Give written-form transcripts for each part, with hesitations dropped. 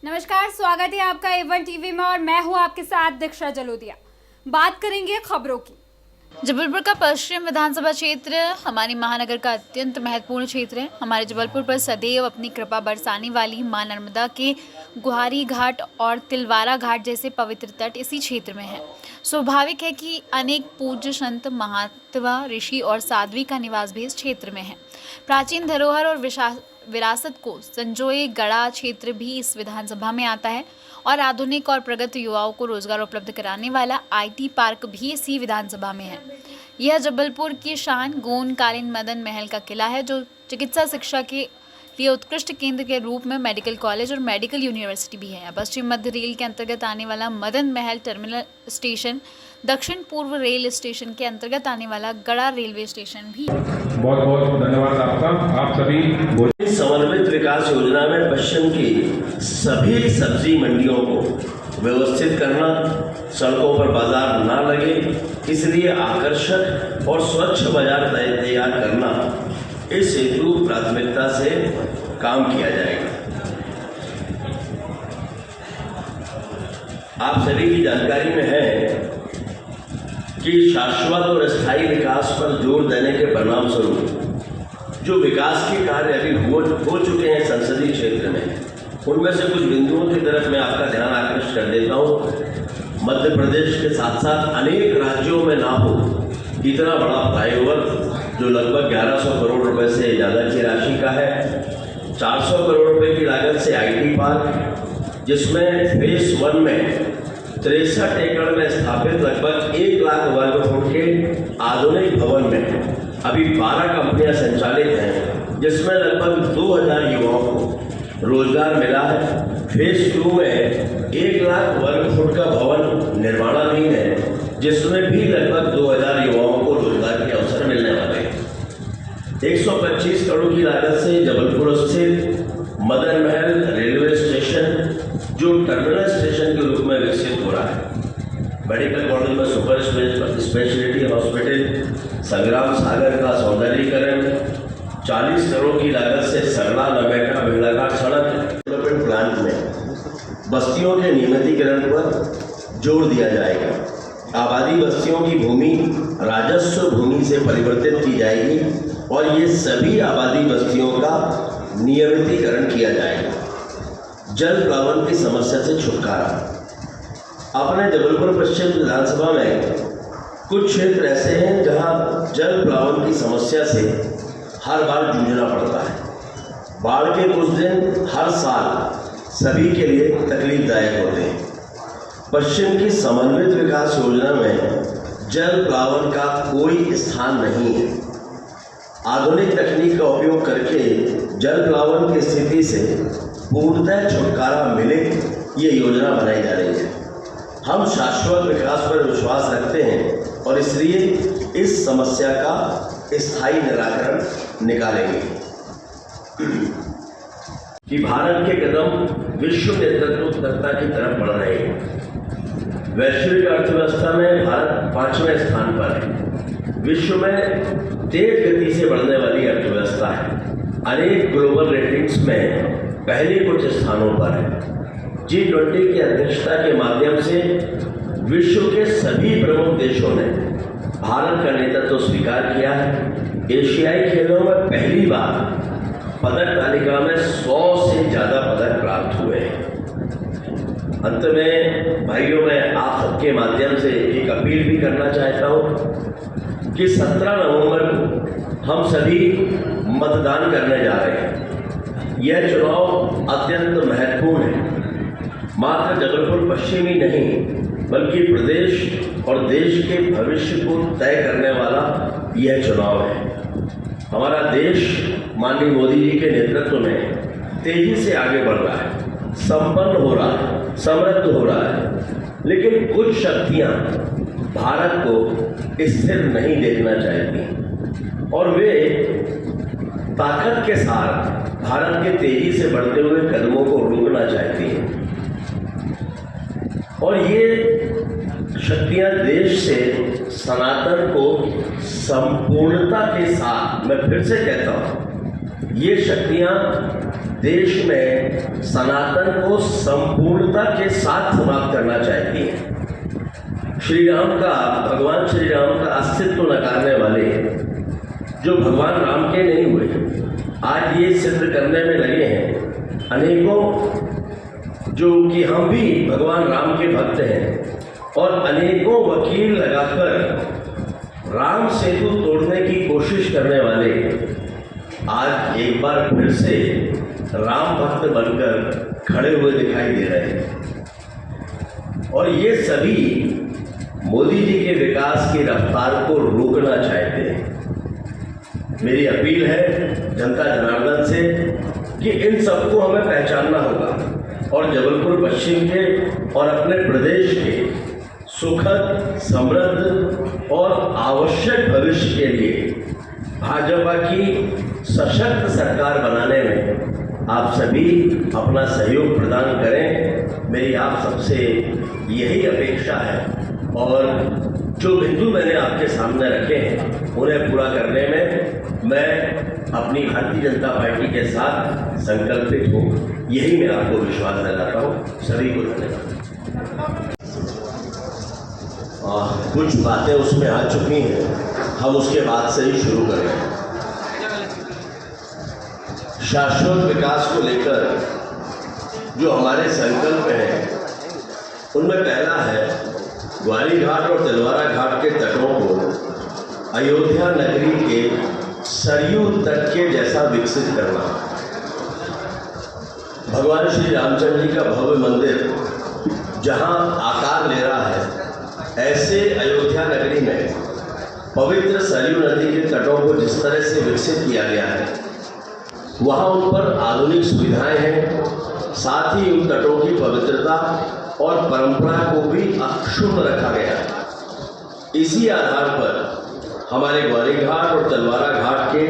नमस्कार, स्वागत है आपका A1 टीवी में और मैं हूं आपके साथ दीक्षा जलोदिया। बात करेंगे खबरों की। जबलपुर का पश्चिम विधानसभा क्षेत्र हमारी महानगर का अत्यंत महत्वपूर्ण क्षेत्र है। हमारे जबलपुर पर सदैव अपनी कृपा बरसाने वाली मां नर्मदा के गुहारी घाट और तिलवारा घाट जैसे पवित्र तट इसी क्षेत्र में है। स्वाभाविक है कि अनेक पूज्य संत, महात्मा, ऋषि और साध्वी का निवास भी इस क्षेत्र में है। प्राचीन धरोहर और विरासत को संजोए गढ़ा क्षेत्र भी इस विधानसभा में आता है और आधुनिक और प्रगत युवाओं को रोजगार उपलब्ध कराने वाला IT पार्क भी इसी विधानसभा में है। यह जबलपुर की शान गोंदकालीन मदन महल का किला है, जो चिकित्सा शिक्षा के लिए उत्कृष्ट केंद्र के रूप में मेडिकल कॉलेज और मेडिकल यूनिवर्सिटी भी है। पश्चिम मध्य रेल के अंतर्गत आने वाला मदन महल टर्मिनल स्टेशन दक्षिण पूर्व रेल स्टेशन के अंतर्गत आने वाला गड़ा रेलवे स्टेशन भी। बहुत बहुत धन्यवाद आपका। आप सभी समन्वित विकास योजना में पश्चिम की सभी सब्जी मंडियों को व्यवस्थित करना, सड़कों पर बाजार ना लगे इसलिए आकर्षक और स्वच्छ बाजार तैयार करना, इस हेतु प्राथमिकता से काम किया जाएगा। आप सभी की जानकारी में है कि शाश्वत और स्थायी विकास पर जोर देने के परिणाम स्वरूप जो विकास के कार्य अभी हो चुके हैं संसदीय क्षेत्र में, उनमें से कुछ बिंदुओं की तरफ मैं आपका ध्यान आकर्षित कर देता हूँ। मध्य प्रदेश के साथ साथ अनेक राज्यों में ना हो इतना बड़ा फ्लाईओवर जो लगभग 1100 करोड़ रुपए से ज़्यादा की राशि का है, 400 करोड़ रुपए की लागत से IT पार्क, जिसमें फेज 1 में 63 एकड़ में स्थापित लगभग 1 लाख वर्ग फुट के आधुनिक भवन में अभी 12 कंपनियां संचालित हैं, जिसमें लगभग 2000 युवाओं को रोजगार मिला है। फेज 2 में 1 लाख वर्ग फुट का भवन निर्माणाधीन है, जिसमें भी लगभग 2000 युवाओं को रोजगार के अवसर मिलने वाले हैं। 125 करोड़ की लागत से जबलपुर स्थित मदन महल रेलवे स्टेशन जो टर्मिनल स्टेशन के रूप में विकसित हो रहा है, मेडिकल कॉलेज में सुपर स्पेशलिटी हॉस्पिटल, संग्राम सागर का सौंदर्यीकरण, 40 करोड़ की लागत से सरला नवेटा भेड़ाघाट सड़क डेवलपमेंट प्लान में बस्तियों के नियमितीकरण पर जोर दिया जाएगा। आबादी बस्तियों की भूमि राजस्व भूमि से परिवर्तित की जाएगी और ये सभी आबादी बस्तियों का नियमितीकरण किया जाएगा। जल प्लावन की समस्या से छुटकारा। अपने जबलपुर पश्चिम विधानसभा में कुछ क्षेत्र ऐसे हैं जहां जल प्लावन की समस्या से हर बार जूझना पड़ता है। बाढ़ के कुछ दिन हर साल सभी के लिए तकलीफदायक होते हैं। पश्चिम की समन्वित विकास योजना में जल प्लावन का कोई स्थान नहीं है। आधुनिक तकनीक का उपयोग करके जल प्लावन की स्थिति से पूर्णतः छुटकारा मिले, ये योजना बनाई जा रही है। हम शाश्वत विकास पर विश्वास रखते हैं और इसलिए इस समस्या का स्थायी निराकरण निकालेंगे। कि भारत के कदम विश्व नेतृत्वकर्ता की तरफ बढ़ रहे हैं। वैश्विक अर्थव्यवस्था में भारत 5वें स्थान पर है। विश्व में तेज गति से बढ़ने वाली अर्थव्यवस्था है। अनेक ग्लोबल रेटिंग्स में पहले कुछ स्थानों पर है। G20 की अध्यक्षता के माध्यम से विश्व के सभी प्रमुख देशों ने भारत का नेतृत्व स्वीकार किया है। एशियाई खेलों में पहली बार पदक तालिका में 100 से ज़्यादा पदक प्राप्त हुए हैं। अंत में भाइयों, मैं आप सबके माध्यम से एक अपील भी करना चाहता हूँ कि 17 नवंबर को हम सभी मतदान करने जा रहे हैं। यह चुनाव अत्यंत महत्वपूर्ण है। मात्र जबलपुर पश्चिम ही नहीं बल्कि प्रदेश और देश के भविष्य को तय करने वाला यह चुनाव है। हमारा देश माननीय मोदी जी के नेतृत्व में तेजी से आगे बढ़ रहा है, संपन्न हो रहा है, समृद्ध हो रहा है, लेकिन कुछ शक्तियां भारत को स्थिर नहीं देखना चाहती और वे ताकत के साथ भारत के तेजी से बढ़ते हुए कदमों को रोकना चाहती हैं और ये शक्तियां देश से सनातन को संपूर्णता के साथ, मैं फिर से कहता हूं, ये शक्तियां देश में सनातन को संपूर्णता के साथ समाप्त करना चाहती है। श्री राम का, भगवान श्री राम का अस्तित्व नकारने वाले जो भगवान राम के नहीं हुए, आज ये सिद्ध करने में लगे हैं अनेकों, जो कि हम भी भगवान राम के भक्त हैं, और अनेकों वकील लगाकर राम सेतु तोड़ने की कोशिश करने वाले आज एक बार फिर से राम भक्त बनकर खड़े हुए दिखाई दे रहे हैं। और ये सभी मोदी जी के विकास की रफ्तार को रोकना चाहते हैं। मेरी अपील है जनता जनार्दन से कि इन सबको हमें पहचानना होगा और जबलपुर पश्चिम के और अपने प्रदेश के सुखद, समृद्ध और आवश्यक भविष्य के लिए भाजपा की सशक्त सरकार बनाने में आप सभी अपना सहयोग प्रदान करें। मेरी आप सबसे यही अपेक्षा है और जो बिंदु मैंने आपके सामने रखे हैं उन्हें पूरा करने में मैं अपनी भारतीय जनता पार्टी के साथ संकल्पित हूँ। यही मैं आपको विश्वास दिलाता हूँ। सभी को धन्यवाद। कुछ बातें उसमें आ चुकी हैं, हम उसके बाद से ही शुरू करें। शाश्वत विकास को लेकर जो हमारे संकल्प हैं उनमें पहला है ग्वारी घाट और तिलवारा घाट के तटों को अयोध्या नगरी के सरयू तट के जैसा विकसित करना। भगवान श्री रामचंद्र जी का भव्य मंदिर जहां आकार ले रहा है, ऐसे अयोध्या नगरी में पवित्र सरयू नदी के तटों को जिस तरह से विकसित किया गया है, वहाँ उन पर आधुनिक सुविधाएं हैं, साथ ही उन तटों की पवित्रता और परंपरा को भी अक्षुण्ण रखा गया है। इसी आधार पर हमारे ग्वारी घाट और तलवारा घाट के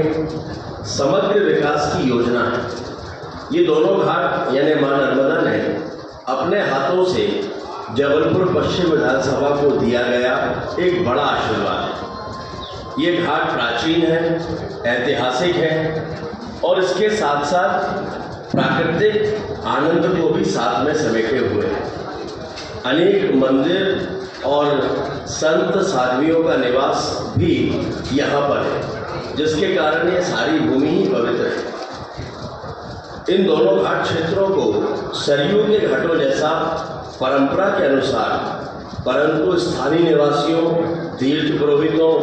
समग्र विकास की योजना है। ये दोनों घाट यानी मां नर्मदा ने अपने हाथों से जबलपुर पश्चिम विधानसभा को दिया गया एक बड़ा आशीर्वाद है। ये घाट प्राचीन है, ऐतिहासिक है और इसके साथ साथ प्राकृतिक आनंद को भी साथ में समेटे हुए हैं। अनेक मंदिर और संत साध्वियों का निवास भी यहाँ पर है, जिसके कारण ये सारी भूमि ही पवित्र है। इन दोनों घाट क्षेत्रों को सरयू के घाटों जैसा परंपरा के अनुसार, परंतु स्थानीय निवासियों, तीर्थ पुरोहितों,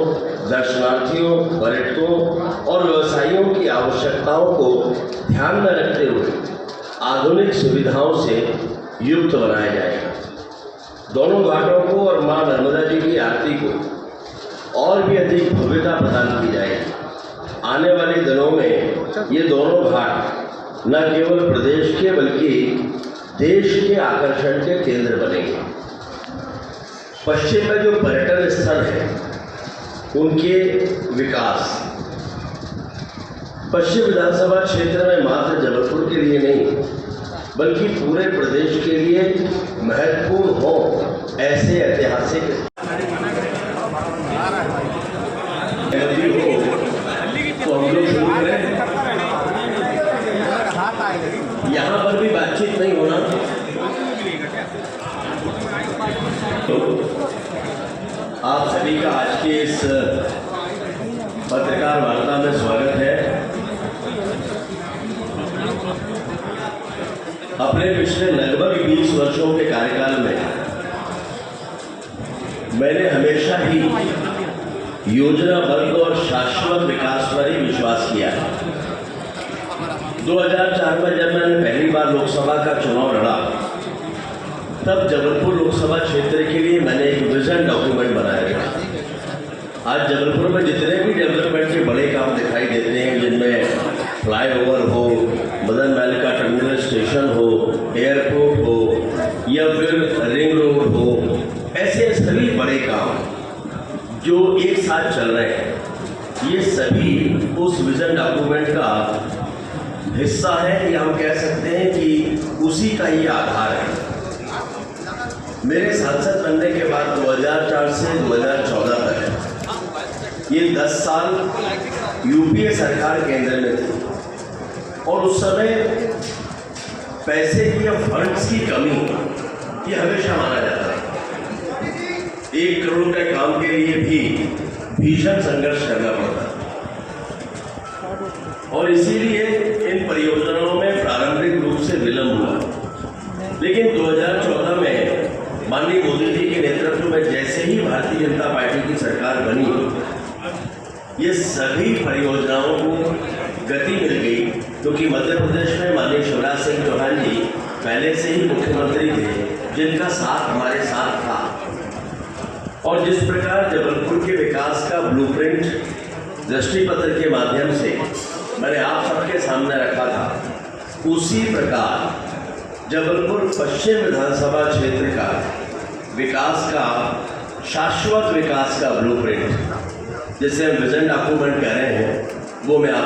दर्शनार्थियों, पर्यटकों और व्यवसायियों की आवश्यकताओं को ध्यान में रखते हुए आधुनिक सुविधाओं से युक्त बनाया जाएगा। दोनों घाटों को और मां नर्मदा जी की आरती को और भी अधिक भव्यता प्रदान की जाएगी। आने वाले दिनों में ये दोनों घाट न केवल प्रदेश के बल्कि देश के आकर्षण के केंद्र बनेंगे। पश्चिम में जो पर्यटन स्थल है उनके विकास पश्चिम विधानसभा क्षेत्र में मात्र जबलपुर के लिए नहीं बल्कि पूरे प्रदेश के लिए महत्वपूर्ण हो, ऐसे ऐतिहासिक तो हम लोग शुरू करें। यहाँ पर भी बातचीत नहीं होना। तो आप सभी का आज के इस पत्रकार वार्ता में स्वागत है। अपने पिछले लगभग 20 वर्षों के कार्यकाल में मैंने हमेशा ही योजनाबद्ध और शाश्वत विकास पर ही विश्वास किया है। 2004 में जब मैंने पहली बार लोकसभा का चुनाव लड़ा, तब जबलपुर लोकसभा क्षेत्र के लिए मैंने एक विजन डॉक्यूमेंट बनाया था। आज जबलपुर में जितने भी डेवलपमेंट के बड़े काम दिखाई देते हैं, जिनमें फ्लाईओवर हो, मदन महल का टर्मिनल स्टेशन हो, एयरपोर्ट हो या फिर रिंग रोड हो, ऐसे सभी बड़े काम जो एक साथ चल रहे हैं, ये सभी उस विजन डॉक्यूमेंट का हिस्सा है या हम कह सकते हैं कि उसी का ही आधार है। मेरे सांसद बनने के बाद 2004 से 2014 तक ये 10 साल यूपीए सरकार केंद्र में थी और उस समय पैसे की या फंड्स की कमी ये हमेशा माना जाता है। 1 करोड़ के काम के लिए भी भीषण संघर्ष करना पड़ता है और इसीलिए इन परियोजनाओं में प्रारंभिक रूप से विलंब हुआ। लेकिन 2014 में माननीय मोदी जी के नेतृत्व में जैसे ही भारतीय जनता पार्टी की सरकार बनी, ये सभी परियोजनाओं को गति मिल गई, क्योंकि मध्य प्रदेश में माननीय शिवराज सिंह चौहान जी पहले से ही मुख्यमंत्री थे, जिनका साथ हमारे साथ था। और जिस प्रकार जबलपुर के विकास का ब्लूप्रिंट दृष्टिपत्र के माध्यम से मैंने आप सबके सामने रखा था, उसी प्रकार जबलपुर पश्चिम विधानसभा क्षेत्र का विकास का शाश्वत विकास का ब्लूप्रिंट, जिसे हम विजन डॉक्यूमेंट कह रहे हैं, वो मैं